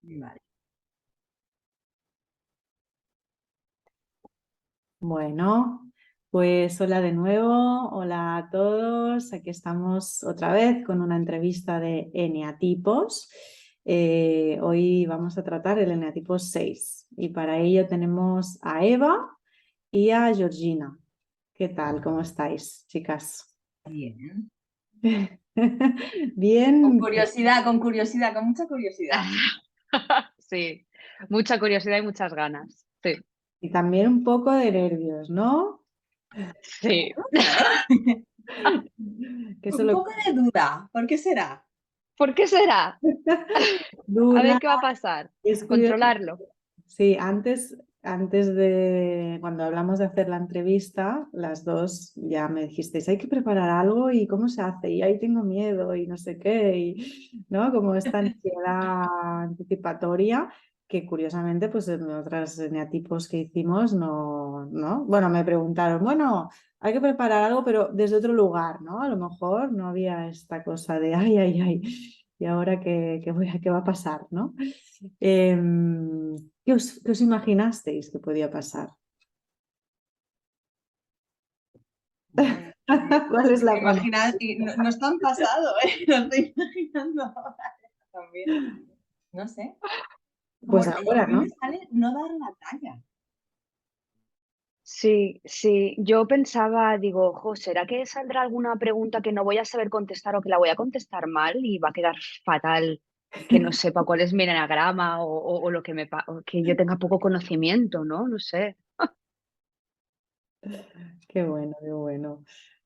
Vale. Bueno, pues hola de nuevo, hola a todos. Aquí estamos otra vez con una entrevista de eneatipos. Hoy vamos a tratar el eneatipo 6 y para ello tenemos a Eva y a Georgina. ¿Qué tal? ¿Cómo estáis, chicas? Bien. Bien, Con mucha curiosidad. Sí, mucha curiosidad y muchas ganas. Sí, y también un poco de nervios, ¿no? sí. Que eso Un lo poco de duda. ¿Por qué será? ¿Por qué será? A duda, ver qué va a pasar. es curioso. Controlarlo. Sí, antes de cuando hablamos de hacer la entrevista, las dos ya me dijisteis, hay que preparar algo y cómo se hace, y ahí tengo miedo y no sé qué, y ¿no? Como esta ansiedad anticipatoria, que curiosamente, pues en otros eneatipos que hicimos, no. Bueno, me preguntaron, bueno, hay que preparar algo, pero desde otro lugar, ¿no? A lo mejor no había esta cosa de, ay, y ahora qué va a pasar, ¿no? ¿Qué os imaginasteis que podía pasar? Bueno, ¿Cuál es la pregunta? imagina, y no es tan pasado, ¿eh? Lo estoy imaginando ahora también. No sé. Pues A ahora, mí me ¿no? sale no dar la talla. Sí, sí. Yo pensaba, digo, ojo, ¿será que saldrá alguna pregunta que no voy a saber contestar o que la voy a contestar mal y va a quedar fatal que no sepa cuál es mi enagrama o lo que o que yo tenga poco conocimiento, ¿no? No sé. Qué bueno, qué bueno.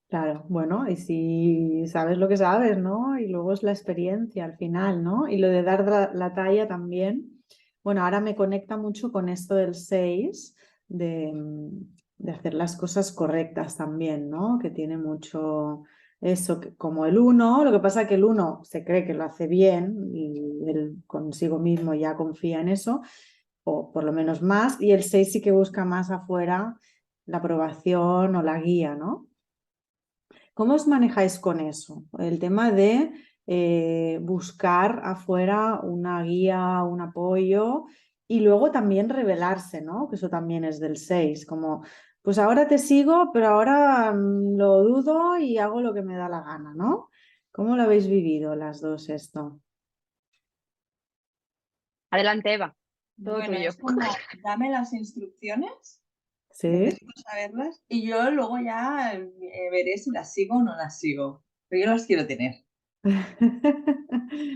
Claro, bueno, y si sabes lo que sabes, ¿no? Y luego es la experiencia al final, ¿no? Y lo de dar la talla también. Bueno, ahora me conecta mucho con esto del 6 de hacer las cosas correctas también, ¿no? Que tiene mucho eso, como el uno. Lo que pasa es que el uno se cree que lo hace bien y él consigo mismo ya confía en eso, o por lo menos más, y el 6 sí que busca más afuera la aprobación o la guía, ¿no? ¿Cómo os manejáis con eso? El tema de buscar afuera una guía, un apoyo y luego también revelarse, ¿no? Que eso también es del 6 como, pues ahora te sigo, pero ahora lo dudo y hago lo que me da la gana, ¿no? ¿Cómo lo habéis vivido las dos esto? Adelante, Eva. Todo Bueno, tuyo. es como, dame las instrucciones, ¿Sí? necesito saberlas, y yo luego ya veré si las sigo o no las sigo. Pero yo las quiero tener.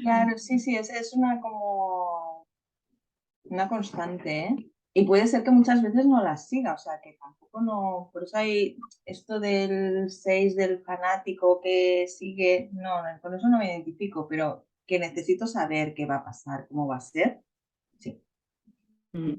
Claro, sí, sí, es una como una constante, ¿eh? Y puede ser que muchas veces no las siga, o sea, que tampoco no, por eso hay esto del 6 del fanático que sigue, no, con eso no me identifico, pero que necesito saber qué va a pasar, cómo va a ser, sí. Mm.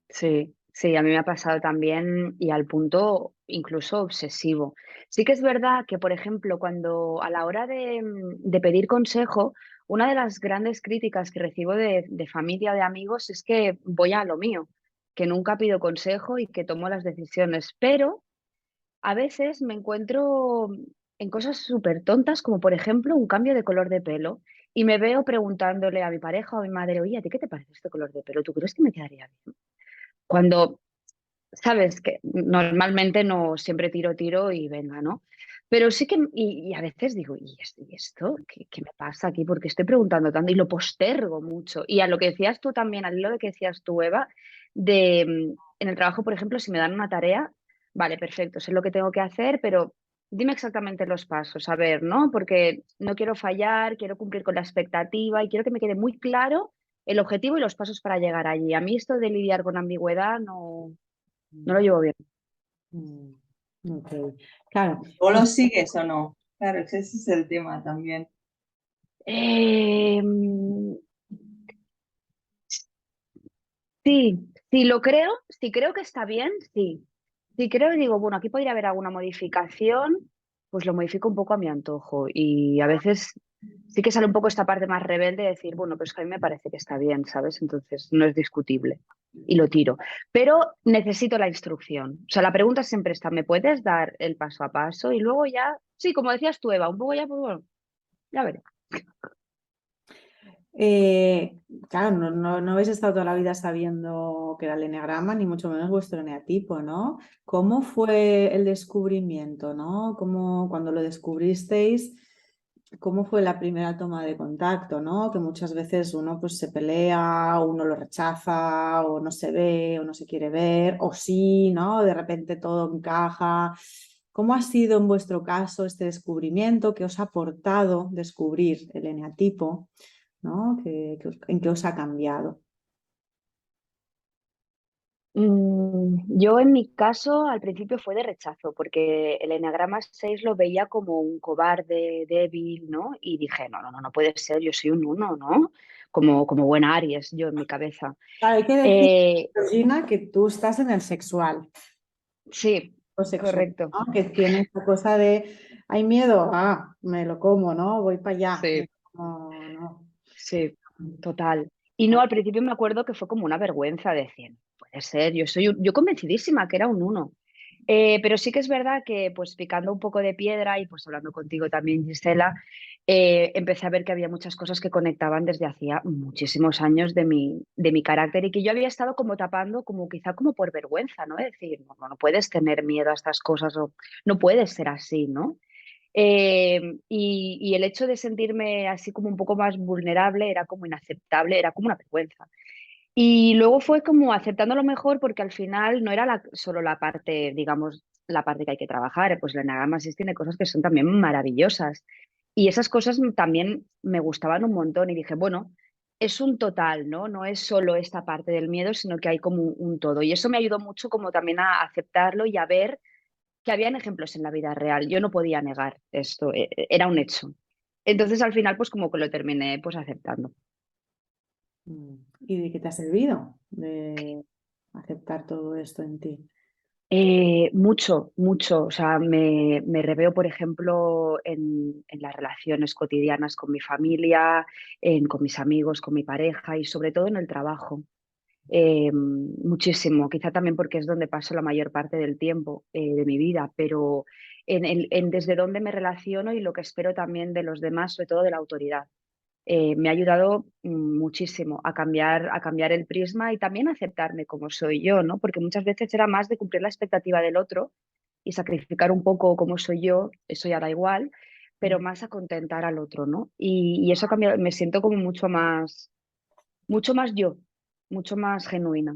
Sí, sí, a mí me ha pasado también y al punto incluso obsesivo. Sí que es verdad que, por ejemplo, cuando a la hora de pedir consejo, una de las grandes críticas que recibo de familia, de amigos, es que voy a lo mío, que nunca pido consejo y que tomo las decisiones, pero a veces me encuentro en cosas súper tontas, como por ejemplo un cambio de color de pelo. Y me veo preguntándole a mi pareja o a mi madre, oye, ¿a ti qué te parece este color de pelo? ¿Tú crees que me quedaría bien? Cuando sabes que normalmente no siempre tiro y venga, ¿no? Pero sí que, y a veces digo, ¿y esto? ¿Qué me pasa aquí? Porque estoy preguntando tanto y lo postergo mucho. Y a lo que decías tú también, al hilo de que decías tú, Eva, en el trabajo, por ejemplo, si me dan una tarea, vale, perfecto, sé lo que tengo que hacer, pero dime exactamente los pasos, a ver, ¿no? Porque no quiero fallar, quiero cumplir con la expectativa y quiero que me quede muy claro el objetivo y los pasos para llegar allí. A mí esto de lidiar con ambigüedad no lo llevo bien. Mm, ok. Claro, ¿O lo pues sigues o no? Claro, ese es el tema también. Eh, sí, sí lo creo, si creo que está bien, sí. Si creo y digo, bueno, aquí podría haber alguna modificación, pues lo modifico un poco a mi antojo. Y a veces sí que sale un poco esta parte más rebelde de decir, bueno, pues que a mí me parece que está bien, ¿sabes? Entonces no es discutible y lo tiro. Pero necesito la instrucción. O sea, la pregunta siempre está, ¿me puedes dar el paso a paso? Y luego ya, sí, como decías tú, Eva, un poco ya, pues bueno, ya veré. Eh, claro, no habéis estado toda la vida sabiendo que era el eneagrama, ni mucho menos vuestro eneatipo, ¿no? ¿Cómo fue el descubrimiento, ¿no? Cuando lo descubristeis, cómo fue la primera toma de contacto, ¿no? Que muchas veces uno pues se pelea, o uno lo rechaza, o no se ve, o no se quiere ver, o sí, ¿no? De repente todo encaja. ¿Cómo ha sido en vuestro caso este descubrimiento? ¿Qué os ha aportado descubrir el eneatipo? ¿No? ¿En qué os ha cambiado? Yo en mi caso al principio fue de rechazo, porque el Enneagrama 6 lo veía como un cobarde, débil, ¿no? Y dije, no puede ser, yo soy un uno, ¿no? Como buena Aries, yo en mi cabeza. Claro, hay que decir, Eh, Georgina, que tú estás en el sexual sí, o sexual, correcto, ¿no? Que tiene esta cosa de, hay miedo, me lo como, ¿no? Voy para allá. sí, No, no. sí, total. Y no, al principio me acuerdo que fue como una vergüenza decir, puede ser, yo convencidísima que era un uno. Pero sí que es verdad que, pues picando un poco de piedra y pues hablando contigo también, Gisela, empecé a ver que había muchas cosas que conectaban desde hacía muchísimos años de mi carácter y que yo había estado como tapando, como quizá como por vergüenza, ¿no? Es decir, no puedes tener miedo a estas cosas o no puedes ser así, ¿no? Y el hecho de sentirme así como un poco más vulnerable era como inaceptable, era como una vergüenza. Y luego fue como aceptándolo mejor porque al final no era solo la parte, digamos, la parte que hay que trabajar, pues la Enneagrama 6 tiene cosas que son también maravillosas. Y esas cosas también me gustaban un montón y dije, bueno, es un total, ¿no? No es solo esta parte del miedo, sino que hay como un todo. Y eso me ayudó mucho como también a aceptarlo y a ver que habían ejemplos en la vida real. Yo no podía negar esto, era un hecho. Entonces al final pues como que lo terminé pues aceptando. ¿Y de qué te ha servido de aceptar todo esto en ti? Mucho, mucho. O sea, me reveo, por ejemplo, en las relaciones cotidianas con mi familia, con mis amigos, con mi pareja y sobre todo en el trabajo. Muchísimo, quizá también porque es donde paso la mayor parte del tiempo de mi vida, pero en desde dónde me relaciono y lo que espero también de los demás, sobre todo de la autoridad. Me ha ayudado muchísimo a cambiar el prisma y también a aceptarme como soy yo, ¿no? Porque muchas veces era más de cumplir la expectativa del otro y sacrificar un poco como soy yo, eso ya da igual, pero más a contentar al otro, ¿no? Y eso ha cambiado, me siento como mucho más yo, mucho más genuina.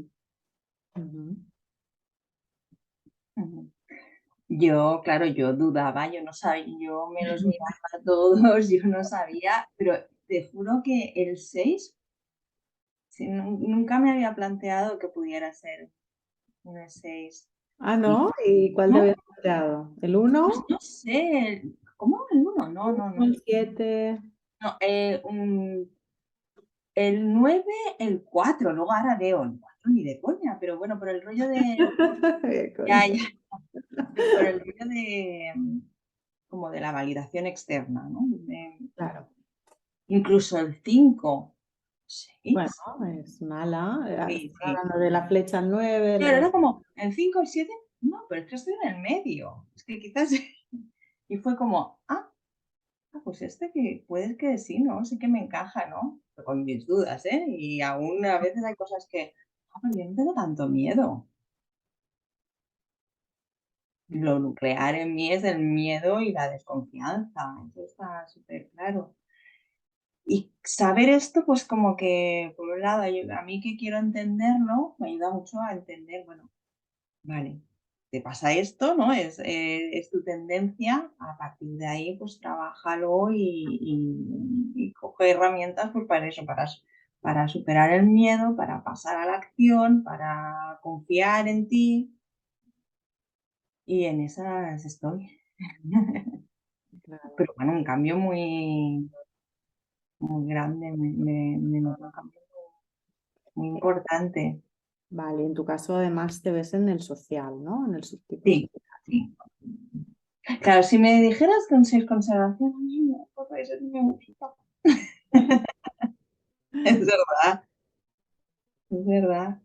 Ujú. Ujú. Yo, claro, yo dudaba, yo no sabía, yo me los miraba a todos, yo no sabía, pero te juro que el 6 sí, nunca me había planteado que pudiera ser un 6. Ah, Y ¿no? ¿Y cuál te no, habías planteado? ¿El uno? pues no sé, ¿cómo el 1? No, no, no. ¿El 7? No, el 9, el 4, luego ahora veo el 4 ni de coña, pero bueno, por el rollo de, ya, ya, por el rollo de, como de la validación externa, ¿no? Claro. Incluso el 5, Bueno, 6. es mala. Sí, Estás sí. hablando de la flecha al 9. Claro, era como el 5, el 7, no, pero es que estoy en el medio. Es que quizás. Y fue como, pues este que puede que sí, ¿no? Sí que me encaja, ¿no? Pero con mis dudas, ¿eh? Y aún a veces hay cosas que, pero yo no tengo tanto miedo. Lo nuclear en mí es el miedo y la desconfianza. Eso está súper claro. Y saber esto, pues como que, por un lado, a mí que quiero entenderlo, me ayuda mucho a entender, bueno, vale, te pasa esto, ¿no? Es tu tendencia, a partir de ahí, pues trabájalo y coge herramientas pues, para eso, para superar el miedo, para pasar a la acción, para confiar en ti, y en esas estoy. Claro. Pero bueno, un cambio muy, muy grande, me noto un cambio muy importante. Vale, en tu caso además te ves en el social, ¿no? En el subtipo Sí, social. sí. Claro, si me dijeras con 6 conservación, ay, no, pues eso sí me gusta. Es verdad, es verdad.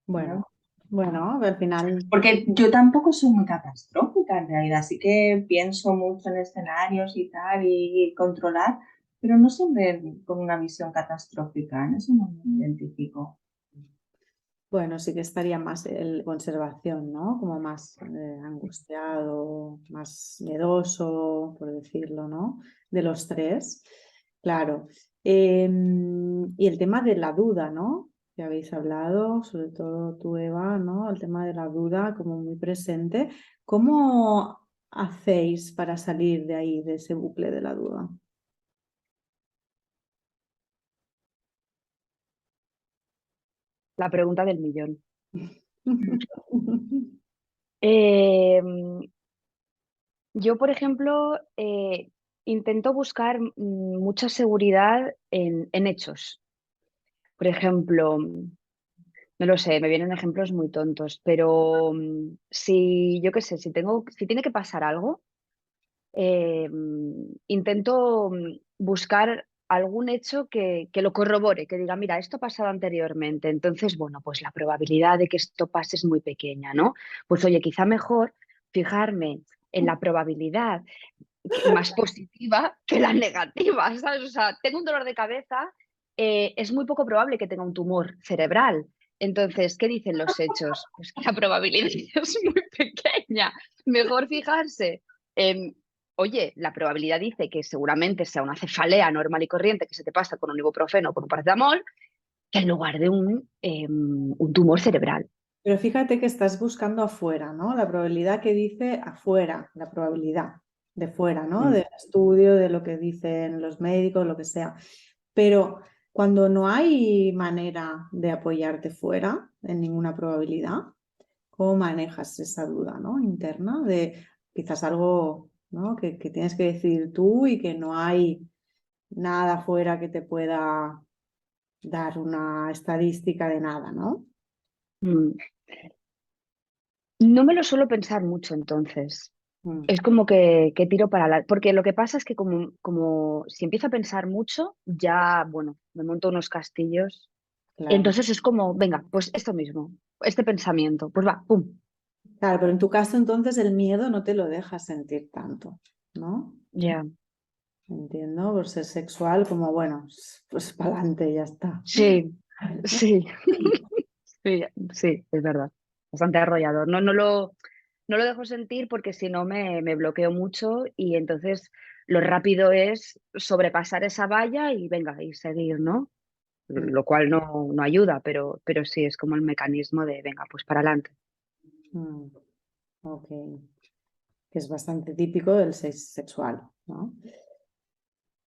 Bueno, ¿No? bueno, al final, Porque yo tampoco soy muy catastrófica en realidad, sí que pienso mucho en escenarios y tal y controlar, pero no siempre con una visión catastrófica, en eso no me identifico. Bueno, sí que estaría más el conservación, ¿no? Como más angustiado, más miedoso, por decirlo, ¿no? De los tres, claro. Y el tema de la duda, ¿no? Que habéis hablado, sobre todo tú, Eva, ¿no? El tema de la duda como muy presente. ¿Cómo hacéis para salir de ahí, de ese bucle de la duda? La pregunta del millón. Eh, yo, por ejemplo, intento buscar mucha seguridad en hechos. Por ejemplo, no lo sé, me vienen ejemplos muy tontos, pero si yo qué sé, si tiene que pasar algo, intento buscar algún hecho que lo corrobore, que diga, mira, esto ha pasado anteriormente, entonces, bueno, pues la probabilidad de que esto pase es muy pequeña, ¿no? Pues oye, quizá mejor fijarme en la probabilidad más positiva que la negativa, ¿sabes? O sea, tengo un dolor de cabeza, es muy poco probable que tenga un tumor cerebral. Entonces, ¿qué dicen los hechos? Pues que la probabilidad es muy pequeña. Mejor fijarse en, oye, la probabilidad dice que seguramente sea una cefalea normal y corriente que se te pasa con un ibuprofeno o con un paracetamol, que en lugar de un tumor cerebral. Pero fíjate que estás buscando afuera, ¿no? La probabilidad que dice afuera, la probabilidad de fuera, ¿no? Mm, Del estudio, de lo que dicen los médicos, lo que sea. Pero cuando no hay manera de apoyarte fuera en ninguna probabilidad, ¿cómo manejas esa duda, ¿no? Interna de quizás algo, ¿no? que tienes que decidir tú y que no hay nada afuera que te pueda dar una estadística de nada, ¿no? mm. No me lo suelo pensar mucho entonces. Mm, Es como que tiro para la... Porque lo que pasa es que como si empiezo a pensar mucho, ya, bueno, me monto unos castillos. claro. Entonces es como, venga, pues esto mismo, este pensamiento, pues va, pum, Claro, pero en tu caso entonces el miedo no te lo deja sentir tanto, ¿no? ya. Entiendo, por ser sexual, como bueno, pues para adelante, ya está. Sí, sí, sí, sí, es verdad. Bastante arrollador. No lo dejo sentir porque si no me bloqueo mucho y entonces lo rápido es sobrepasar esa valla y venga, y seguir, ¿no? Mm, Lo cual no ayuda, pero sí es como el mecanismo de, venga, pues para adelante. mm, ok, que es bastante típico del sexual, ¿no?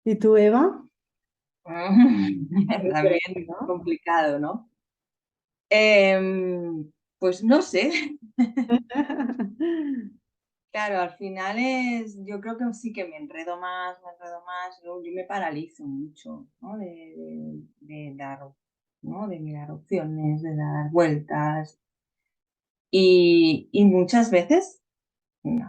¿Y tú, Eva? También ¿No? complicado, ¿no? Pues no sé. Claro, al final yo creo que sí que me enredo más, yo me paralizo mucho, ¿no? De dar, ¿no? De mirar opciones, de dar vueltas. Y muchas veces,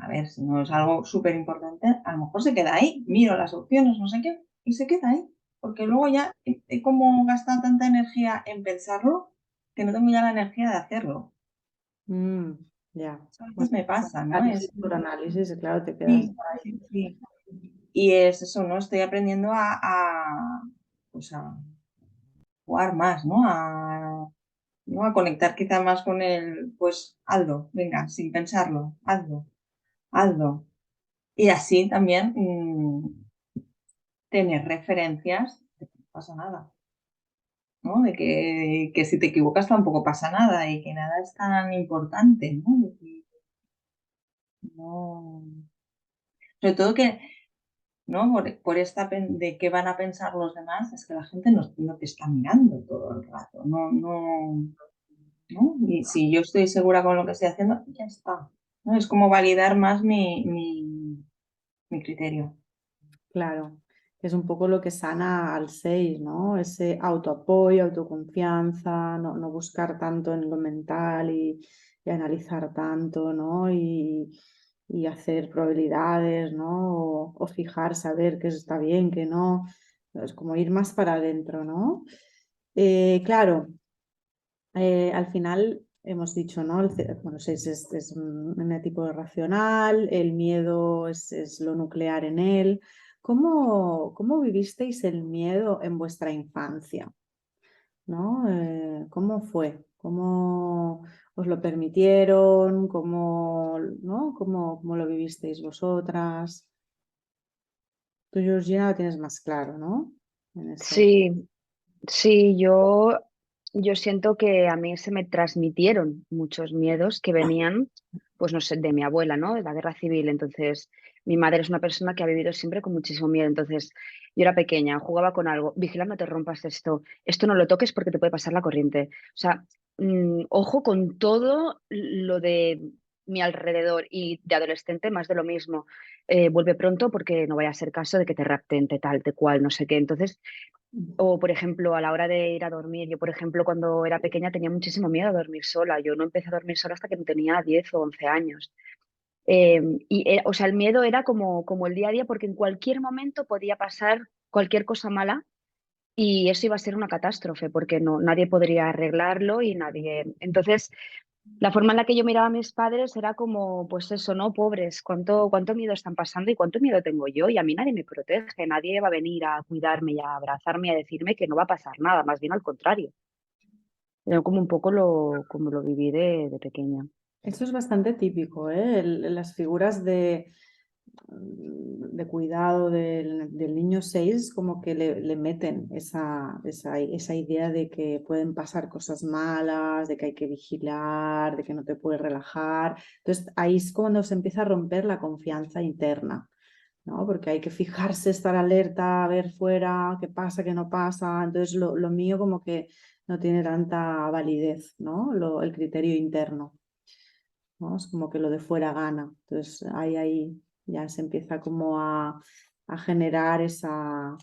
a ver, si no es algo súper importante, a lo mejor se queda ahí, miro las opciones, no sé qué, y se queda ahí. Porque luego ya he como gastado tanta energía en pensarlo que no tengo ya la energía de hacerlo. Mm, ya. A veces Bueno, me pasa, ¿no? análisis por análisis, claro, te quedas Sí, ahí. sí, sí. Y es eso, ¿no? Estoy aprendiendo pues a jugar más, ¿no? ¿no? A conectar quizá más con el, pues hazlo, venga, sin pensarlo, hazlo, hazlo. Y así también tener referencias de que no pasa nada, ¿no? De que si te equivocas tampoco pasa nada y que nada es tan importante, ¿no? De que no... Sobre todo que ¿no? Por esta de qué van a pensar los demás, es que la gente no te está mirando todo el rato, ¿no? Y si yo estoy segura con lo que estoy haciendo, ya está, ¿no? Es como validar más mi criterio. Claro, que es un poco lo que sana al 6, ¿no? Ese autoapoyo, autoconfianza, no buscar tanto en lo mental y analizar tanto, ¿no? Y hacer probabilidades, ¿no? O fijar, saber que eso está bien, que no. Es como ir más para adentro, ¿no? Claro, al final hemos dicho, ¿no? Bueno, 6 es un tipo racional, el miedo es lo nuclear en él. ¿cómo vivisteis el miedo en vuestra infancia? ¿No? ¿Cómo fue? ¿Cómo os lo permitieron? ¿No? ¿Cómo lo vivisteis vosotras? Tú, Georgina, lo tienes más claro, ¿no? En eso. Sí, sí, yo siento que a mí se me transmitieron muchos miedos que venían, pues no sé, de mi abuela, ¿no? De la guerra civil. Entonces, mi madre es una persona que ha vivido siempre con muchísimo miedo. Entonces, yo era pequeña, jugaba con algo, vigila, no te rompas esto no lo toques porque te puede pasar la corriente. O sea, ojo con todo lo de mi alrededor y de adolescente más de lo mismo. Vuelve pronto porque no vaya a ser caso de que te rapten, te tal, te cual, no sé qué. Entonces, o, por ejemplo, a la hora de ir a dormir, yo, por ejemplo, cuando era pequeña tenía muchísimo miedo a dormir sola. Yo no empecé a dormir sola hasta que no tenía 10 o 11 años. O sea, el miedo era como el día a día porque en cualquier momento podía pasar cualquier cosa mala y eso iba a ser una catástrofe porque no, nadie podría arreglarlo y nadie. Entonces, la forma en la que yo miraba a mis padres era como, pues eso, ¿no? Pobres, cuánto miedo están pasando y cuánto miedo tengo yo. Y a mí nadie me protege, nadie va a venir a cuidarme y a abrazarme y a decirme que no va a pasar nada, más bien al contrario. Era como un poco como lo viví de pequeña. Eso es bastante típico, ¿eh? Las figuras de cuidado del niño 6 como que le meten esa idea de que pueden pasar cosas malas, de que hay que vigilar, de que no te puedes relajar. Entonces ahí es cuando se empieza a romper la confianza interna, ¿no? Porque hay que fijarse, estar alerta, ver fuera qué pasa, qué no pasa. Entonces lo mío como que no tiene tanta validez, ¿no? El criterio interno, ¿no? Es como que lo de fuera gana. Entonces ahí ya se empieza como a generar esa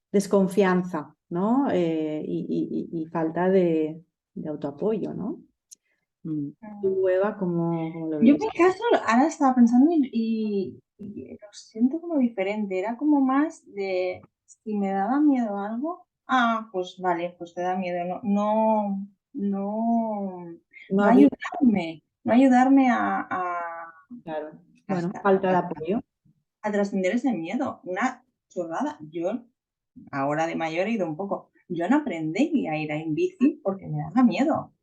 desconfianza, ¿no? Y falta de autoapoyo, ¿no? Mm. ¿Tú, Eva, cómo lo Yo en vives? mi caso ahora estaba pensando y lo siento como diferente. Era como más de si me daba miedo algo, pues vale, pues te da miedo. No No había, ayudarme, no ayudarme claro, bueno, hasta- falta de apoyo. a trascender ese miedo. Una chorrada. Yo ahora de mayor he ido un poco. Yo no aprendí a ir en bici porque me daba miedo.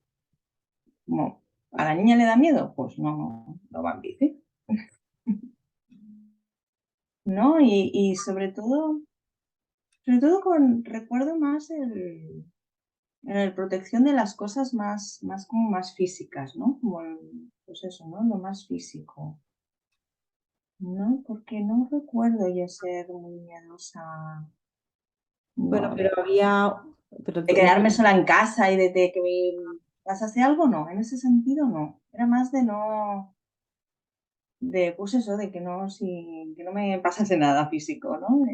Como a la niña le da miedo, pues no va en bici. ¿No? Y sobre todo recuerdo más el protección de las cosas más como más físicas, ¿no? Como pues eso, ¿no? Lo más físico, ¿no? Porque no recuerdo yo ser muy miedosa, Bueno, no, pero había, pero de quedarme sola en casa y de que me pasase algo, no, en ese sentido no. Era más de no, de pues eso, de que no, que no me pasase nada físico, ¿no?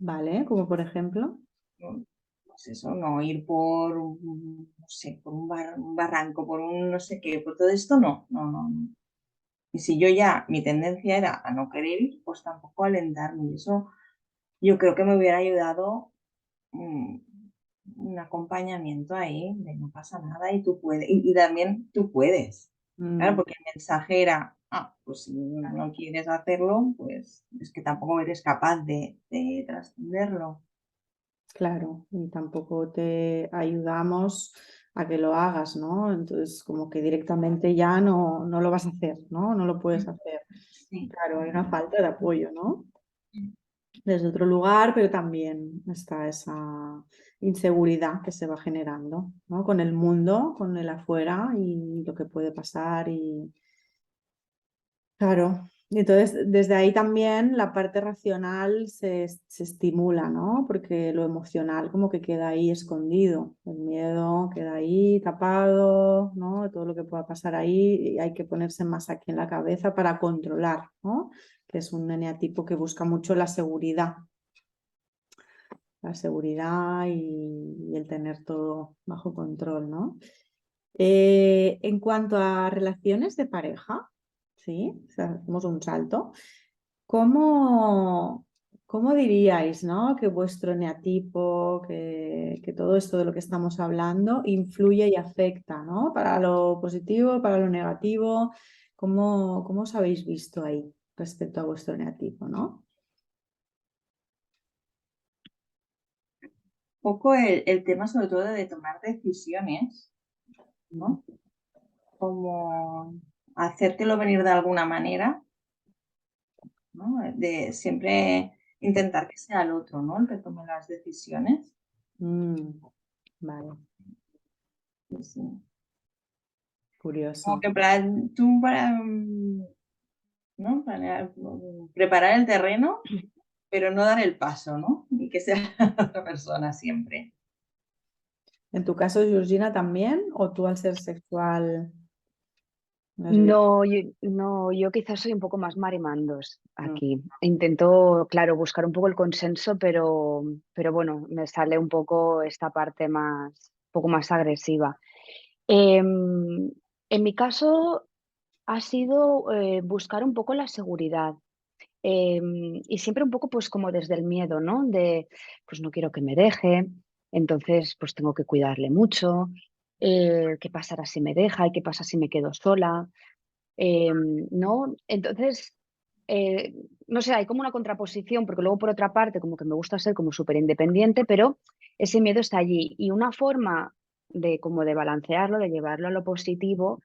vale, como por ejemplo. Pues eso, no ir por, no sé, por un barranco, por un no sé qué, por todo esto, no. Y si yo ya, mi tendencia era a no querer ir, pues tampoco alentarme. Y eso yo creo que me hubiera ayudado mm, un acompañamiento ahí, de no pasa nada y tú puedes, y también tú puedes. Claro, Mm, porque el mensaje era, pues si no quieres hacerlo, pues es que tampoco eres capaz de trascenderlo. claro, y tampoco te ayudamos a que lo hagas, ¿no? Entonces, como que directamente ya no lo vas a hacer, ¿no? No lo puedes hacer. Sí. Claro, hay una falta de apoyo, ¿no? Desde otro lugar, pero también está esa inseguridad que se va generando, ¿no? Con el mundo, con el afuera y lo que puede pasar y claro. Y entonces, desde ahí también la parte racional se estimula, ¿no? Porque lo emocional como que queda ahí escondido, el miedo queda ahí tapado, ¿no? Todo lo que pueda pasar ahí y hay que ponerse más aquí en la cabeza para controlar, ¿no? Que es un eneatipo que busca mucho la seguridad y el tener todo bajo control, ¿no? En cuanto a relaciones de pareja, ¿sí? O sea, hacemos un salto. ¿Cómo, cómo diríais, ¿no? Que vuestro eneatipo, que todo esto de lo que estamos hablando influye y afecta, ¿no? Para lo positivo, para lo negativo. ¿Cómo os habéis visto ahí respecto a vuestro eneatipo, ¿no? poco el tema sobre todo de tomar decisiones, ¿no? Como hacértelo venir de alguna manera, ¿no? De siempre intentar que sea el otro, ¿no? El que tome las decisiones. Vale, Sí, sí. Como curioso. que tú ¿no? Preparar el terreno, pero no dar el paso, ¿no? Y que sea la otra persona siempre. ¿En tu caso, Georgina, también? ¿O tú al ser sexual no has visto? No, yo quizás soy un poco más marimandos Mm, aquí. Intento, claro, buscar un poco el consenso, pero bueno, me sale un poco esta parte más, un poco más agresiva. Em, en mi caso ha sido buscar un poco la seguridad. Y siempre un poco pues como desde el miedo, ¿no? De pues no quiero que me deje, entonces pues tengo que cuidarle mucho. ¿Qué pasará si me deja? ¿Y qué pasa si me quedo sola? ¿No? Entonces, eh, no sé, hay como una contraposición, porque luego por otra parte como que me gusta ser como súper independiente, pero ese miedo está allí. Y una forma de como de balancearlo, de llevarlo a lo positivo,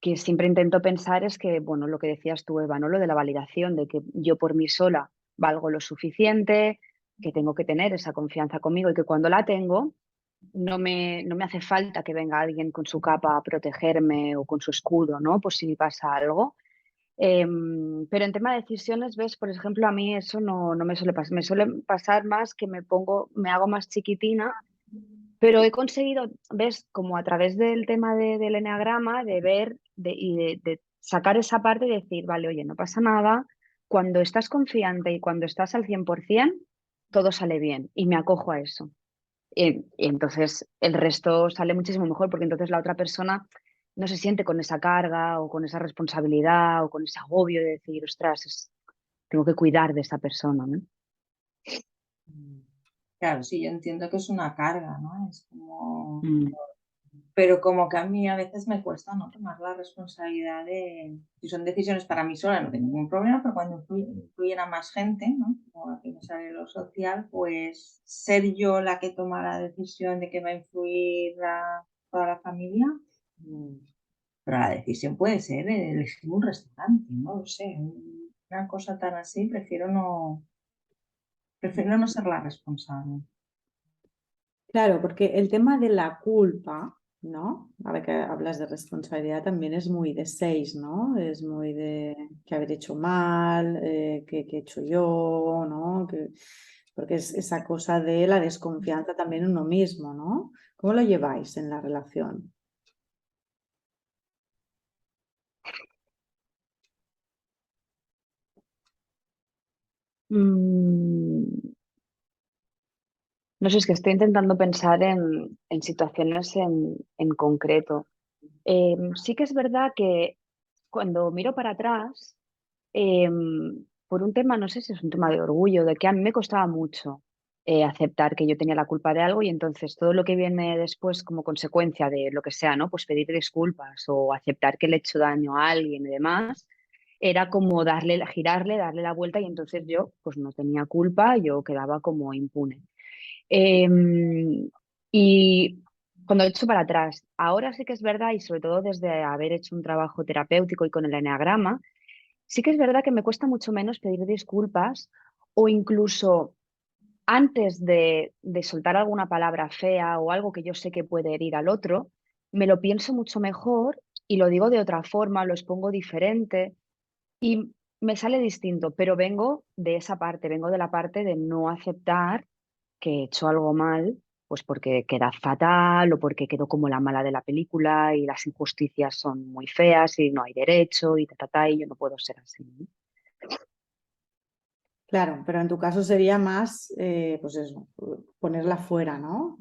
que siempre intento pensar es que, bueno, lo que decías tú, Eva, ¿no? Lo de la validación, de que yo por mí sola valgo lo suficiente, que tengo que tener esa confianza conmigo y que cuando la tengo, no me hace falta que venga alguien con su capa a protegerme o con su escudo, ¿no? Por si me pasa algo. Pero en tema de decisiones, ves, por ejemplo, a mí eso no me suele pasar. Me suele pasar más que me hago más chiquitina, pero he conseguido, ves, como a través del tema del eneagrama, de ver y de sacar esa parte y decir, vale, oye, no pasa nada. Cuando estás confiante y cuando estás al 100%, todo sale bien y me acojo a eso. Y entonces el resto sale muchísimo mejor porque entonces la otra persona no se siente con esa carga o con esa responsabilidad o con ese agobio de decir, ostras, tengo que cuidar de esa persona, ¿no? Claro, sí, yo entiendo que es una carga, ¿no? Es como... Mm, Pero como que a mí a veces me cuesta, ¿no? Tomar la responsabilidad de... Si son decisiones para mí sola, no tengo ningún problema, pero cuando influyen a más gente, ¿no? Como aquí me sale lo social, pues ser yo la que toma la decisión de que va a influir toda la familia, mm. pero la decisión puede ser elegir un restaurante, no lo sé. Una cosa tan así, prefiero no ser la responsable. Claro, porque el tema de la culpa, ¿no? Ahora que hablas de responsabilidad, también es muy de seis, ¿no? Es muy de que haber hecho mal, que he hecho yo, ¿no? Porque es esa cosa de la desconfianza también en uno mismo, ¿no? ¿Cómo lo lleváis en la relación? mm, no sé, es que estoy intentando pensar en situaciones en concreto. Sí que es verdad que cuando miro para atrás, por un tema, no sé si es un tema de orgullo, de que a mí me costaba mucho aceptar que yo tenía la culpa de algo y entonces todo lo que viene después como consecuencia de lo que sea, ¿no? Pues pedir disculpas o aceptar que le he hecho daño a alguien y demás, era como girarle, darle la vuelta y entonces yo pues no tenía culpa, yo quedaba como impune. Em, y cuando he hecho para atrás, ahora sí que es verdad, y sobre todo desde haber hecho un trabajo terapéutico y con el eneagrama, sí que es verdad que me cuesta mucho menos pedir disculpas o incluso antes de soltar alguna palabra fea o algo que yo sé que puede herir al otro, me lo pienso mucho mejor y lo digo de otra forma, lo expongo diferente y me sale distinto, pero vengo de esa parte, vengo de la parte de no aceptar que he hecho algo mal, pues porque queda fatal o porque quedo como la mala de la película y las injusticias son muy feas y no hay derecho y y yo no puedo ser así, ¿no? Claro, pero en tu caso sería más, pues eso, ponerla fuera, ¿no?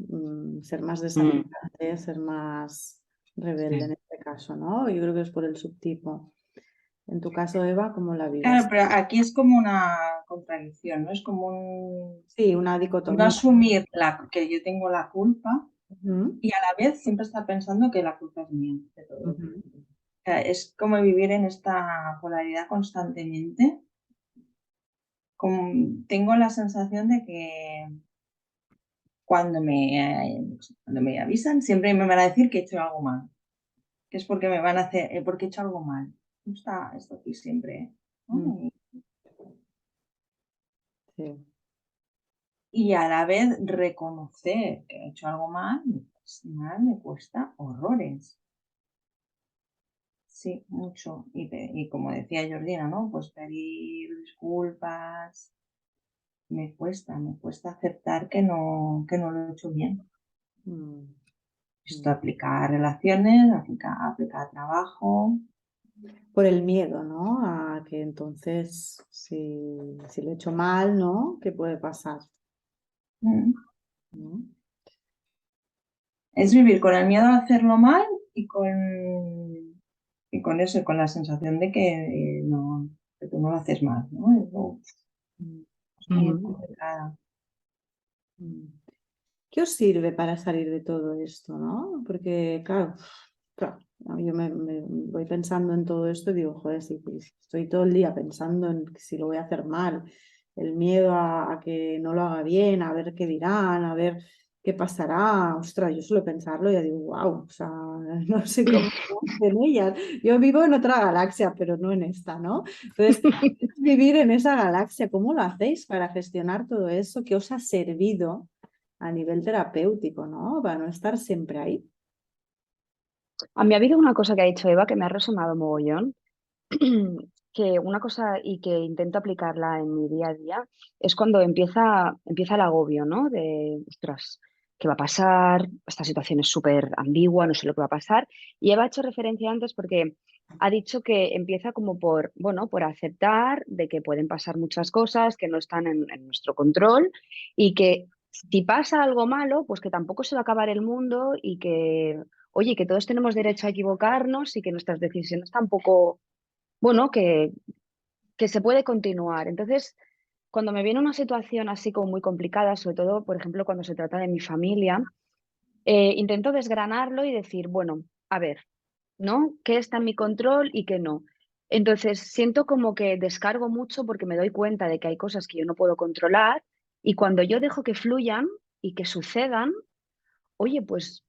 Ser más Mm, desafiante, ser más rebelde en sí. este caso, ¿no? Yo creo que es por el subtipo. En tu caso, Eva, ¿cómo la Claro, vives? pero aquí es como una contradicción, ¿no? Es como un Sí, una no dicotomía. asumir que yo tengo la culpa Ujú, y a la vez siempre estar pensando que la culpa es mía de todo. O ujú. sea, es como vivir en esta polaridad constantemente. Tengo la sensación de que cuando me avisan, siempre me van a decir que he hecho algo mal, que es porque me van a hacer, porque he hecho algo mal. No está esto aquí siempre, ¿no? Mm, sí. Y a la vez reconocer que he hecho algo mal, me cuesta horrores. Sí, mucho. Y como decía Georgina, ¿no? Pues pedir disculpas. Me cuesta aceptar que no lo he hecho bien. Mm, Esto mm. aplica a relaciones, aplica a trabajo. Por el miedo, ¿no? A que entonces, si lo he hecho mal, ¿no? ¿Qué puede pasar? Mm. ¿No? Es vivir con el miedo a hacerlo mal y con eso, con la sensación de que tú no lo haces mal, ¿no? Mm, Es muy Ujú. complicada. mm. ¿Qué os sirve para salir de todo esto, no? Porque, claro, yo me voy pensando en todo esto y digo, joder, si estoy todo el día pensando en si lo voy a hacer mal, el miedo a que no lo haga bien, a ver qué dirán, a ver qué pasará. Ostras, yo suelo pensarlo y ya digo, wow, o sea, no sé cómo hacen ellas. Yo vivo en otra galaxia, pero no en esta, ¿no? Entonces, vivir en esa galaxia, ¿cómo lo hacéis para gestionar todo eso? ¿Qué os ha servido a nivel terapéutico, ¿no? Para no estar siempre ahí? A mí ha habido una cosa que ha dicho Eva que me ha resonado mogollón, que una cosa y que intento aplicarla en mi día a día es cuando empieza el agobio, ¿no? De, ostras, ¿qué va a pasar? Esta situación es súper ambigua, no sé lo que va a pasar. Y Eva ha hecho referencia antes porque ha dicho que empieza como por, bueno, por aceptar de que pueden pasar muchas cosas que no están en nuestro control y que si pasa algo malo, pues que tampoco se va a acabar el mundo y que, oye, que todos tenemos derecho a equivocarnos y que nuestras decisiones tampoco, bueno, que se puede continuar. Entonces, cuando me viene una situación así como muy complicada, sobre todo, por ejemplo, cuando se trata de mi familia, intento desgranarlo y decir, bueno, a ver, ¿no? ¿Qué está en mi control y qué no? Entonces, siento como que descargo mucho porque me doy cuenta de que hay cosas que yo no puedo controlar y cuando yo dejo que fluyan y que sucedan, oye, pues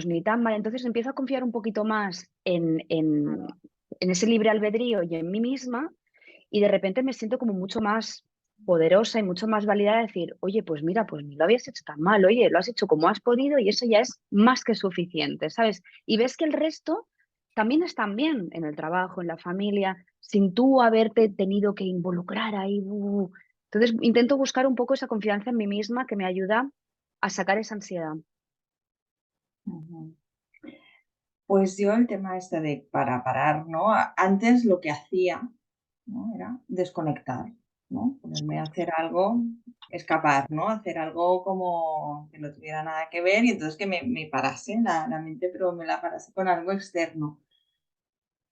ni tan mal. Entonces empiezo a confiar un poquito más en ese libre albedrío y en mí misma y de repente me siento como mucho más poderosa y mucho más válida de decir, oye, pues mira, pues ni lo habías hecho tan mal, oye, lo has hecho como has podido y eso ya es más que suficiente, ¿sabes? Y ves que el resto también están bien en el trabajo, en la familia, sin tú haberte tenido que involucrar ahí. Entonces intento buscar un poco esa confianza en mí misma que me ayuda a sacar esa ansiedad. Ujú. Pues yo el tema este de para parar, ¿no? Antes lo que hacía, ¿no? Era desconectar, ¿no? Ponerme a hacer algo, escapar, ¿no? Hacer algo como que no tuviera nada que ver y entonces que me parase la mente, pero me la parase con algo externo.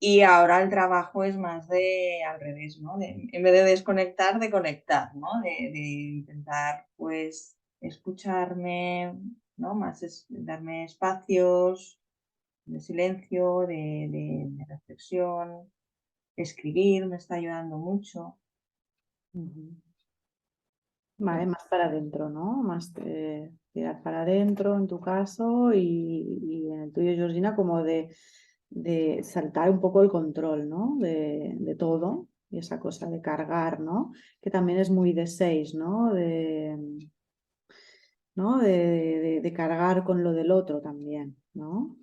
Y ahora el trabajo es más de al revés, ¿no? En vez de desconectar, de conectar, ¿no? De intentar, pues, escucharme, ¿no? Más darme espacios de silencio, de reflexión. Escribir me está ayudando mucho. Ujú. Vale, Sí. más para adentro, ¿no? Más tirar para adentro en tu caso y en el tuyo, Georgina, como de saltar un poco el control, ¿no? De todo y esa cosa de cargar, ¿no? Que también es muy de seis, ¿no? ¿No? De cargar con lo del otro también, ¿no?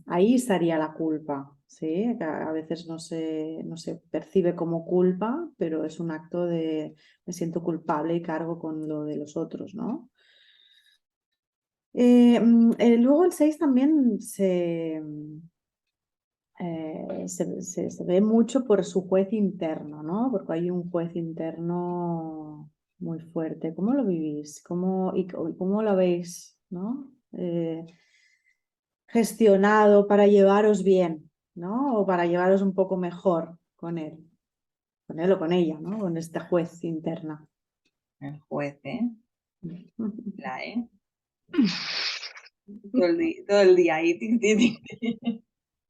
Ahí estaría la culpa, ¿sí? Que a veces no se percibe como culpa, pero es un acto de me siento culpable y cargo con lo de los otros, ¿no? Luego el 6 también se ve mucho por su juez interno, ¿no? Porque hay un juez interno muy fuerte. ¿Cómo lo vivís? ¿Cómo lo veis, ¿no? Gestionado para llevaros bien, ¿no? O para llevaros un poco mejor con él o con ella, ¿no? Con esta juez interna. El juez, ¿eh? La, ¿eh? Todo el día ahí. Tin, tin, tin.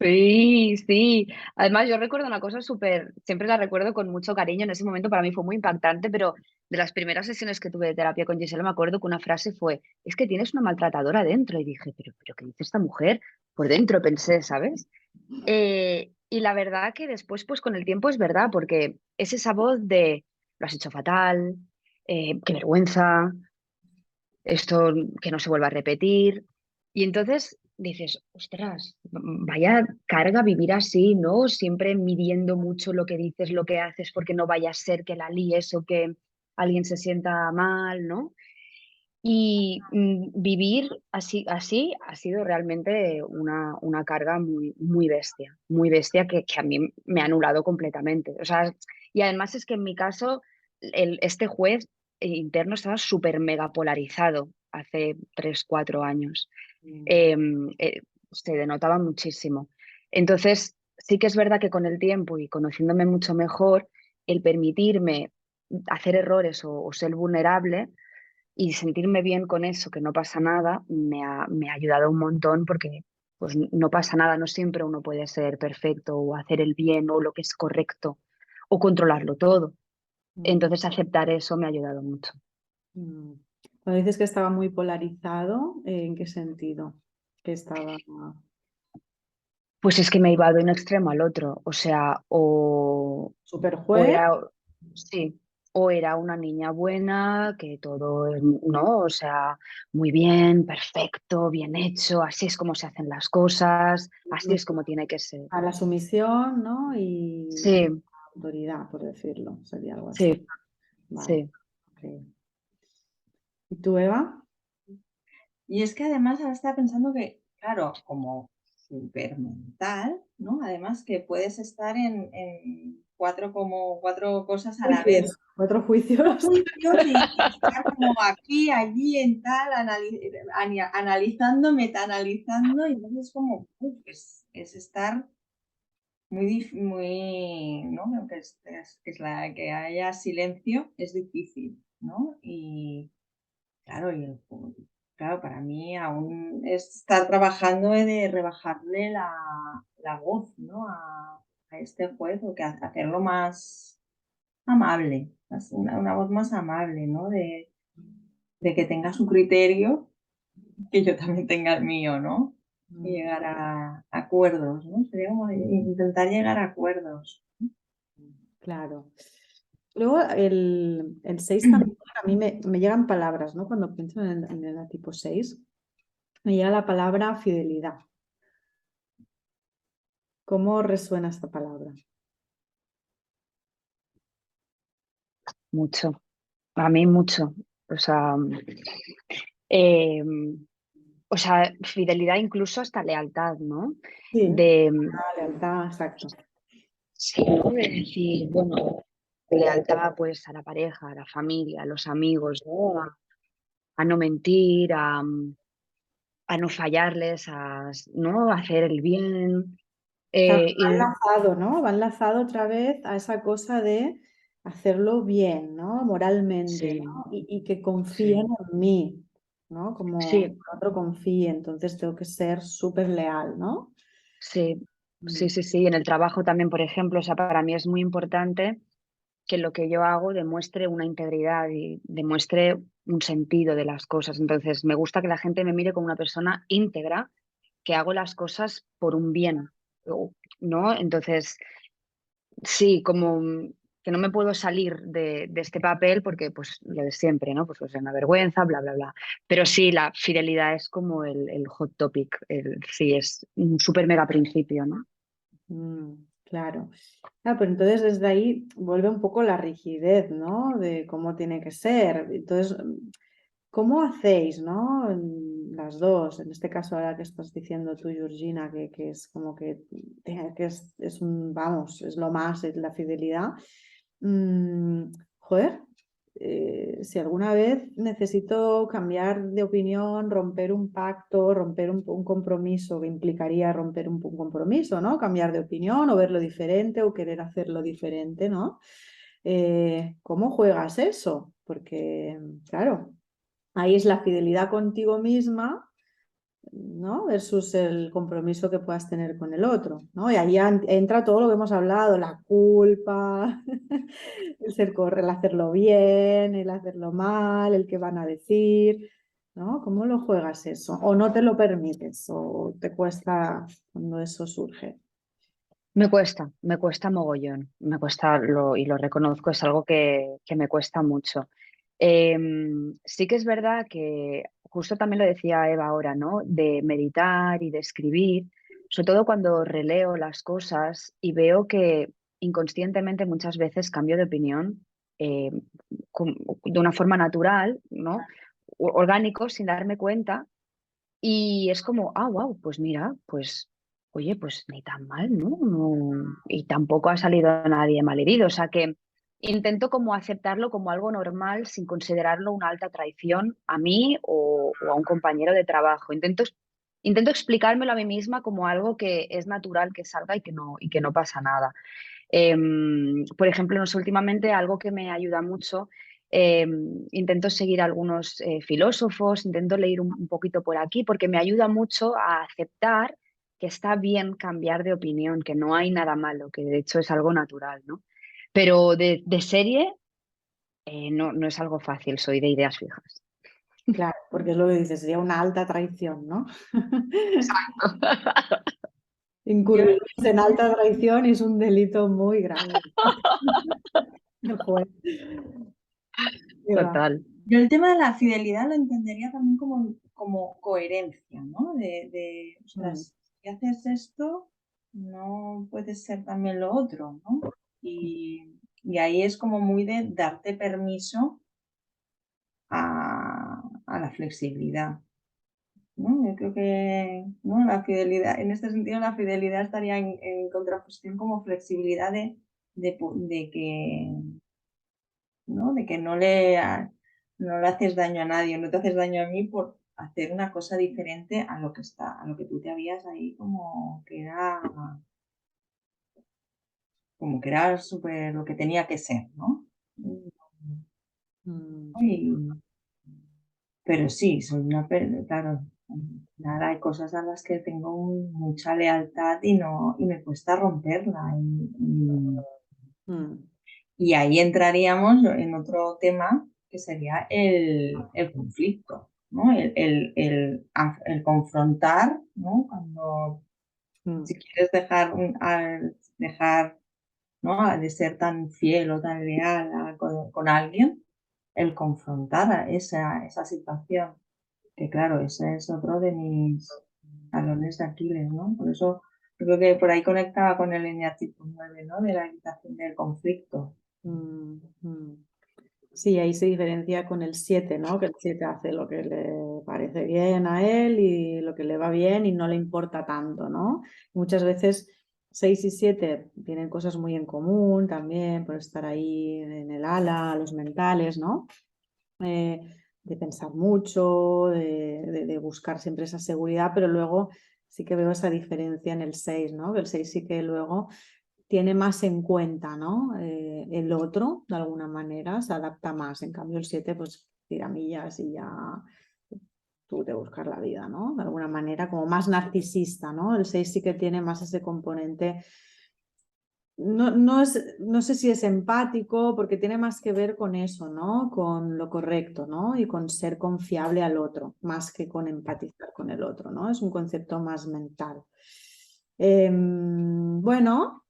Sí, sí. Además, yo recuerdo una cosa súper, siempre la recuerdo con mucho cariño. En ese momento para mí fue muy impactante, pero de las primeras sesiones que tuve de terapia con Gisela me acuerdo que una frase fue, es que tienes una maltratadora dentro. Y dije, pero ¿qué dice esta mujer? Por dentro pensé, ¿sabes? Y la verdad que después, pues con el tiempo es verdad, porque es esa voz de, lo has hecho fatal, qué vergüenza, esto que no se vuelva a repetir. Y entonces dices, ostras, vaya carga vivir así, ¿no? Siempre midiendo mucho lo que dices, lo que haces, porque no vaya a ser que la líes o que alguien se sienta mal, ¿no? Y vivir así ha sido realmente una carga muy bestia que a mí me ha anulado completamente. O sea, y además es que en mi caso, este juez interno estaba súper mega polarizado hace 3, 4 años. Mm. Eh, Se denotaba muchísimo. Entonces, sí que es verdad que con el tiempo y conociéndome mucho mejor, el permitirme hacer errores o ser vulnerable y sentirme bien con eso, que no pasa nada, me ha ayudado un montón porque pues no pasa nada, no siempre uno puede ser perfecto o hacer el bien o lo que es correcto o controlarlo todo. Mm. Entonces aceptar eso me ha ayudado mucho. Mm. Cuando dices que estaba muy polarizado, ¿en qué sentido? Que estaba Pues es que me iba de un extremo al otro, o sea, super o juez. era, sí, o era una niña buena, que todo es, ¿no? O sea, muy bien, perfecto, bien hecho, así es como se hacen las cosas, así es como tiene que ser. A la sumisión, ¿no? Y Sí, autoridad, por decirlo, sería algo así. sí, Vale. sí. Ok. ¿Y tú, Eva? Y es que además ahora estaba pensando que, claro, como súper mental, ¿no? Además que puedes estar en cuatro cosas a la vez, Juicios. Cuatro juicios. juicios y estar como aquí, allí, en tal, analizando, metaanalizando, y entonces como, es estar muy, ¿no? Aunque que haya silencio, es difícil, ¿no? Y claro, claro, para mí aún es estar trabajando de rebajarle la voz, ¿no? A este juez, o que hacerlo más amable, una voz más amable, ¿no? De que tenga su criterio, que yo también tenga el mío, ¿no? Y Mm. llegar a acuerdos, ¿no? Sería como intentar llegar a acuerdos. Claro. Luego el 6 también, a mí me llegan palabras, ¿no? Cuando pienso en el tipo 6 me llega la palabra fidelidad. ¿Cómo resuena esta palabra? Mucho, a mí mucho. O sea, eh, fidelidad incluso hasta lealtad, ¿no? Sí, De, la lealtad, exacto. sí, ¿no? De decir, bueno, lealtad pues a la pareja, a la familia, a los amigos, ¿no? A no mentir, a no fallarles, ¿no? A hacer el bien. Claro, va Y enlazado, ¿no? Va enlazado otra vez a esa cosa de hacerlo bien, ¿no? Moralmente, ¿no? sí, Y que confíen sí, en mí, ¿no? Como sí, el otro confíe, entonces tengo que ser súper leal, ¿no? sí, sí, Mm. sí, sí. En el trabajo también, por ejemplo, o sea, para mí es muy importante que lo que yo hago demuestre una integridad y demuestre un sentido de las cosas. Entonces, me gusta que la gente me mire como una persona íntegra, que hago las cosas por un bien, ¿no? Entonces, sí, como que no me puedo salir de este papel porque, pues, lo de siempre, ¿no? Pues es una vergüenza, bla, bla, bla. Pero sí, la fidelidad es como el hot topic, sí, es un súper mega principio, ¿no? Claro. Claro, pero entonces desde ahí vuelve un poco la rigidez, ¿no? De cómo tiene que ser. Entonces, ¿cómo hacéis, ¿no? Las dos, en este caso ahora que estás diciendo tú, Georgina, que es como que es un, vamos, es lo más, es la fidelidad. Joder, si alguna vez necesito cambiar de opinión, romper un pacto, romper un compromiso que implicaría romper un compromiso, ¿no? Cambiar de opinión o verlo diferente o querer hacerlo diferente, ¿no? ¿Cómo juegas eso? Porque, claro, ahí es la fidelidad contigo misma, ¿no? Versus el compromiso que puedas tener con el otro, ¿no? Y ahí entra todo lo que hemos hablado, la culpa, el hacerlo bien, el hacerlo mal, el que van a decir, ¿no? ¿Cómo lo juegas eso? O no te lo permites, o te cuesta cuando eso surge. Me cuesta mogollón, me cuesta, y lo reconozco, es algo que me cuesta mucho. Sí que es verdad que justo también lo decía Eva ahora, ¿no? De meditar y de escribir, sobre todo cuando releo las cosas y veo que inconscientemente muchas veces cambio de opinión eh, de una forma natural, ¿no? Orgánico, sin darme cuenta. Y es como, ah, wow, pues mira, pues, oye, pues ni tan mal, ¿no? Y tampoco ha salido nadie malherido. O sea que intento como aceptarlo como algo normal sin considerarlo una alta traición a mí o a un compañero de trabajo. Intento explicármelo a mí misma como algo que es natural que salga y que no pasa nada. Por ejemplo, no sé, últimamente algo que me ayuda mucho, intento seguir algunos filósofos, intento leer un poquito por aquí, porque me ayuda mucho a aceptar que está bien cambiar de opinión, que no hay nada malo, que de hecho es algo natural, ¿no? Pero de serie no es algo fácil, soy de ideas fijas. Claro, porque es lo que dices, sería una alta traición, ¿no? Yo, Incurrir en alta traición es un delito muy grave. El juez. Qué va. Total. yo el tema de la fidelidad lo entendería también como coherencia, ¿no? Mm, Ostras, si haces esto, no puedes ser también lo otro, ¿no? Y ahí es como muy de darte permiso a la flexibilidad, ¿no? Yo creo que, ¿no? La fidelidad, en este sentido, la fidelidad estaría en contraposición como flexibilidad de que, ¿no? De que no le haces daño a nadie, no te haces daño a mí por hacer una cosa diferente a lo que tú te habías ahí como que era súper lo que tenía que ser, ¿no? mm, Y, pero sí, claro, nada, hay cosas a las que tengo mucha lealtad y me cuesta romperla. mm, Y ahí entraríamos en otro tema que sería el conflicto, ¿no? El confrontar, ¿no? Cuando mm, si quieres dejar, ¿no? De ser tan fiel o tan leal con alguien, el confrontar esa situación. Que claro, ese es otro de mis talones de Aquiles, ¿no? Por eso creo que por ahí conectaba con el eneatipo 9, ¿no? De la evitación del conflicto. mm, mm. Sí, ahí se diferencia con el 7, ¿no? Que el 7 hace lo que le parece bien a él y lo que le va bien y no le importa tanto, ¿no? Muchas veces 6 y 7 tienen cosas muy en común también por estar ahí en el ala, los mentales, ¿no? Eh, de pensar mucho, de buscar siempre esa seguridad, pero luego sí que veo esa diferencia en el 6, ¿no? Que el 6 sí que luego tiene más en cuenta, ¿no? El otro, de alguna manera, se adapta más. En cambio, el 7 pues tira millas y ya tú te buscas la vida, ¿no? De alguna manera, como más narcisista, ¿no? El 6 sí que tiene más ese componente. No sé si es empático, porque tiene más que ver con eso, ¿no? Con lo correcto, ¿no? Y con ser confiable al otro, más que con empatizar con el otro, ¿no? Es un concepto más mental. Bueno.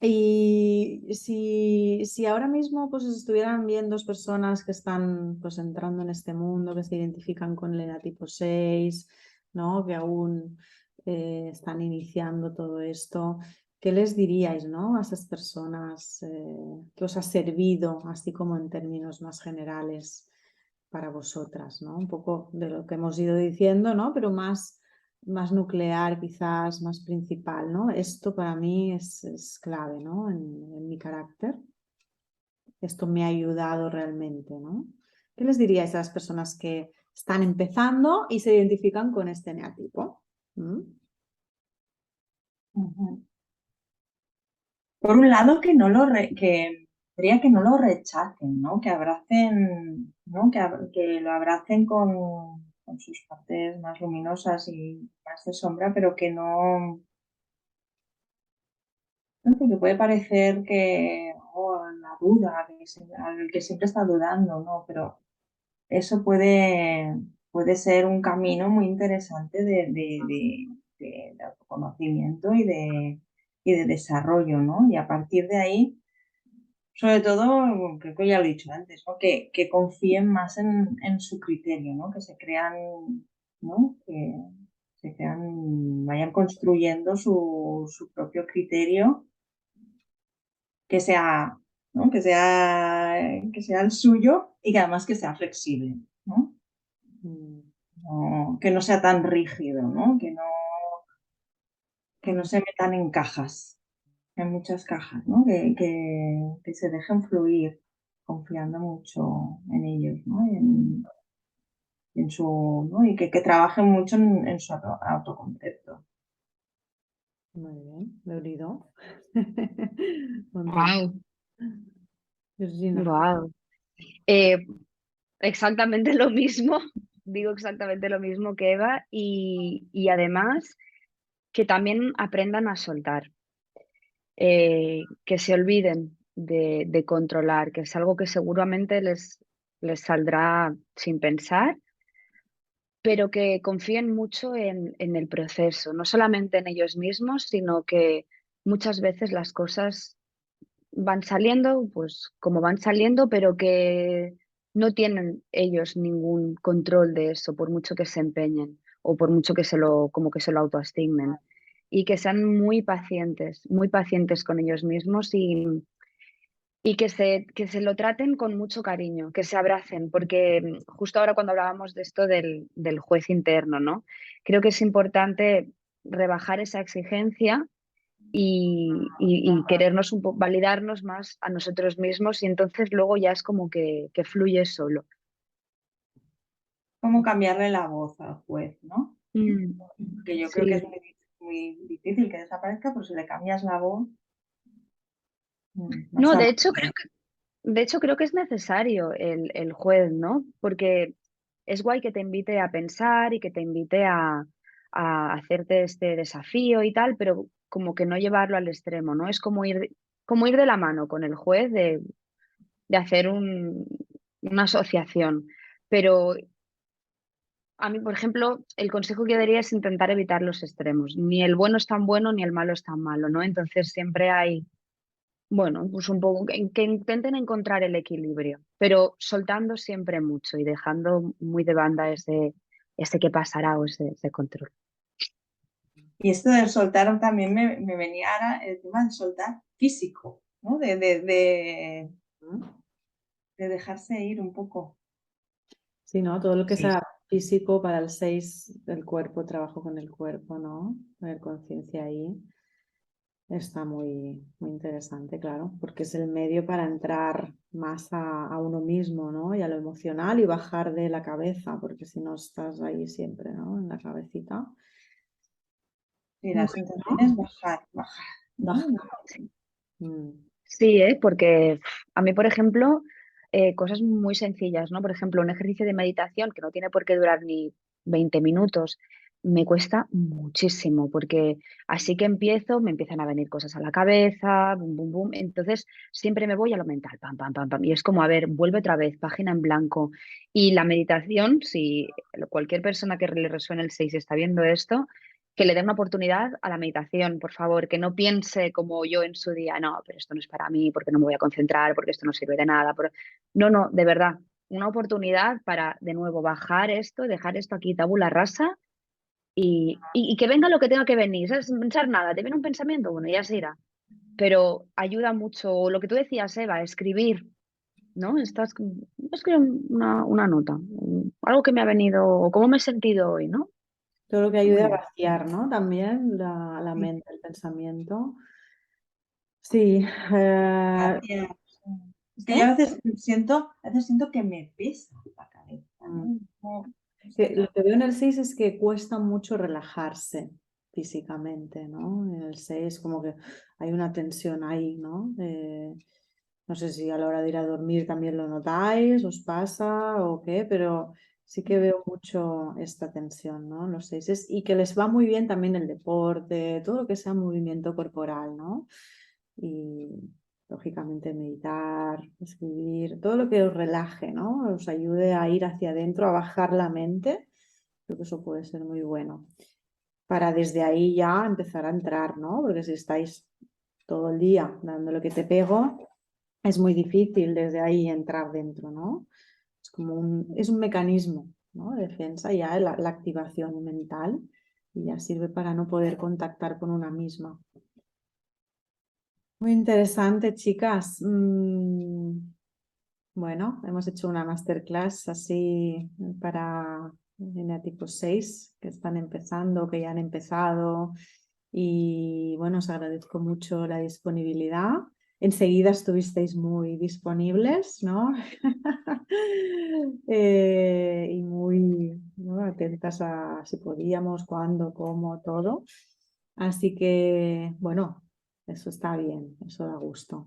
Y si ahora mismo pues estuvieran bien dos personas que están pues entrando en este mundo, que se identifican con el tipo 6, ¿no? Que aún están iniciando todo esto, ¿qué les diríais, ¿no? A esas personas que os ha servido, así como en términos más generales para vosotras, ¿no? Un poco de lo que hemos ido diciendo, ¿no? Pero más nuclear, quizás más principal, ¿no? Esto para mí es clave, ¿no? En mi carácter. Esto me ha ayudado realmente, ¿no? ¿Qué les diríais a las personas que están empezando y se identifican con este eneatipo? ¿Mm? Ujú. Por un lado, que diría que no lo rechacen, ¿no? Que abracen, ¿no? Que lo abracen con sus partes más luminosas y más de sombra, pero que no, ¿no? Porque puede parecer que la duda, al que siempre está dudando, ¿no? Pero eso puede ser un camino muy interesante de autoconocimiento y de desarrollo, ¿no? Y a partir de ahí, sobre todo, creo que ya lo he dicho antes, ¿no? Que confíen más en su criterio, ¿no? Que se crean, ¿no? Que se crean, vayan construyendo su propio criterio que sea, ¿no? Que sea el suyo y que además que sea flexible, ¿no? Que no sea tan rígido, ¿no? Que no se metan en cajas, en muchas cajas, ¿no? Que se dejen fluir confiando mucho en ellos, ¿no? ¿no? Y que trabajen mucho en su autoconcepto. Muy bien, lo he oído. Montón. Wow, Georgina. wow. Exactamente lo mismo, digo exactamente lo mismo que Eva y además que también aprendan a soltar, que se olviden de controlar, que es algo que seguramente les saldrá sin pensar, pero que confíen mucho en el proceso, no solamente en ellos mismos, sino que muchas veces las cosas van saliendo, pues como van saliendo, pero que no tienen ellos ningún control de eso, por mucho que se empeñen o por mucho que como que se lo autoasignen. Y que sean muy pacientes con ellos mismos y que se lo traten con mucho cariño, que se abracen, porque justo ahora cuando hablábamos de esto del juez interno, ¿no? Creo que es importante rebajar esa exigencia y querernos validarnos más a nosotros mismos y entonces luego ya es como que fluye solo. Cómo cambiarle la voz al juez, ¿no? Mm, Que yo creo que es sí. muy difícil que desaparezca, pero si le cambias la voz, más No, a- de hecho creo que es necesario el juez, ¿no? Porque es guay que te invite a pensar y que te invite a hacerte este desafío y tal, pero como que no llevarlo al extremo, ¿no? Es como ir de la mano con el juez de hacer una asociación. Pero a mí, por ejemplo, el consejo que daría es intentar evitar los extremos. Ni el bueno es tan bueno ni el malo es tan malo, ¿no? Entonces siempre hay, bueno, pues un poco que intenten encontrar el equilibrio, pero soltando siempre mucho y dejando muy de banda ese qué pasará o ese control. Y esto del soltar también me venía ahora el tema del soltar físico, ¿no? De dejarse ir un poco. Sí, ¿no? Todo lo que Sí. sea físico para el 6 del cuerpo, trabajo con el cuerpo, ¿no? Tener conciencia ahí está muy, muy interesante, claro, porque es el medio para entrar más a uno mismo, ¿no? Y a lo emocional y bajar de la cabeza, porque si no estás ahí siempre, ¿no? En la cabecita. Y la sensación Bueno, es bajar, ¿no? bajar. Mm, Sí, porque a mí, por ejemplo, cosas muy sencillas, ¿no? Por ejemplo, un ejercicio de meditación que no tiene por qué durar ni 20 minutos, me cuesta muchísimo, porque así que empiezo, me empiezan a venir cosas a la cabeza, bum, bum, bum, entonces siempre me voy a lo mental, pam, pam, pam, pam, y es como, a ver, vuelve otra vez, página en blanco. Y la meditación, si cualquier persona que le resuene el 6 está viendo esto, que le dé una oportunidad a la meditación, por favor, que no piense como yo en su día, no, pero esto no es para mí, porque no me voy a concentrar, porque esto no sirve de nada. No, no, de verdad, una oportunidad para, de nuevo, bajar esto, dejar esto aquí, tabula rasa, y que venga lo que tenga que venir, ¿sabes? Sin pensar nada, te viene un pensamiento, bueno, ya se irá. Pero ayuda mucho, lo que tú decías, Eva, escribir, ¿no? Escribir una nota, algo que me ha venido, o cómo me he sentido hoy, ¿no? todo lo que ayude Muy a bien. vaciar, ¿no? También la Sí, mente, el pensamiento. Sí, gracias. Es que yo ¿eh? a veces siento que me pesa la cabeza, Mm. ¿no? No, Lo que veo en el 6 es que cuesta mucho relajarse físicamente, ¿no? En el 6 como que hay una tensión ahí, ¿no? No sé si a la hora de ir a dormir también lo notáis, os pasa o qué, pero Sí que veo mucho esta tensión, ¿no? Los seises y que les va muy bien también el deporte, todo lo que sea movimiento corporal, ¿no? Y lógicamente meditar, escribir, todo lo que os relaje, ¿no? Os ayude a ir hacia adentro, a bajar la mente. Creo que eso puede ser muy bueno. Para desde ahí ya empezar a entrar, ¿no? Porque si estáis todo el día dando lo que te pego, es muy difícil desde ahí entrar dentro, ¿no? Es como es un mecanismo, ¿no? De defensa, ya la activación mental, y ya sirve para no poder contactar con una misma. Muy interesante, chicas. Bueno, hemos hecho una masterclass así para eneatipos 6 que están empezando, que ya han empezado. Y bueno, os agradezco mucho la disponibilidad. Enseguida estuvisteis muy disponibles, ¿no? Y muy, ¿no?, atentas a si podíamos, cuándo, cómo, todo. Así que, bueno, eso está bien, eso da gusto.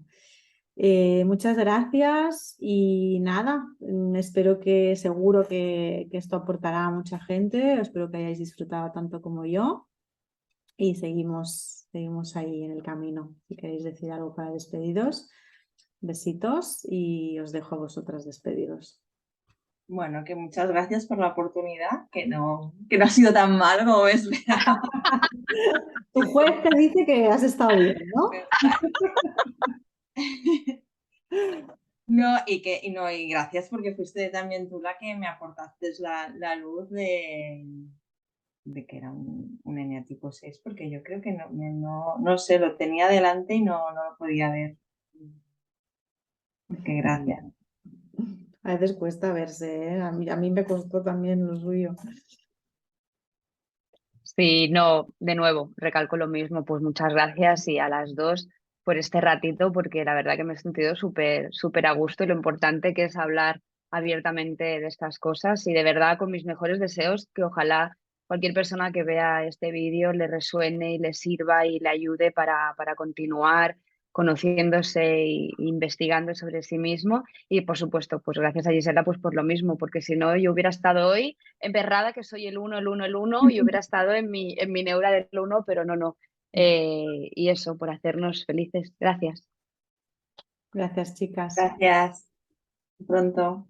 Muchas gracias y nada, espero que seguro que esto aportará a mucha gente, espero que hayáis disfrutado tanto como yo y seguimos ahí en el camino. Si queréis decir algo para despediros, besitos y os dejo a vosotras despediros. Bueno, que muchas gracias por la oportunidad, que no ha sido tan mal como me esperaba. Tu juez te dice que has estado bien, ¿no? No, y gracias porque fuiste también tú la que me aportaste la luz de que era un eneatipo 6, porque yo creo que no sé, lo tenía delante y no lo podía ver. Qué gracias. A veces cuesta verse, ¿eh? A mí me costó también lo suyo. Sí, no, de nuevo, recalco lo mismo, pues muchas gracias y a las dos por este ratito, porque la verdad que me he sentido súper a gusto y lo importante que es hablar abiertamente de estas cosas y de verdad con mis mejores deseos que ojalá cualquier persona que vea este vídeo le resuene y le sirva y le ayude para continuar conociéndose e investigando sobre sí mismo y por supuesto, pues gracias a Gisela pues por lo mismo, porque si no yo hubiera estado hoy emperrada que soy el uno, el uno, el uno, y hubiera estado en mi neura del uno, pero no. Y eso, por hacernos felices. Gracias. Gracias, chicas. Gracias. Pronto.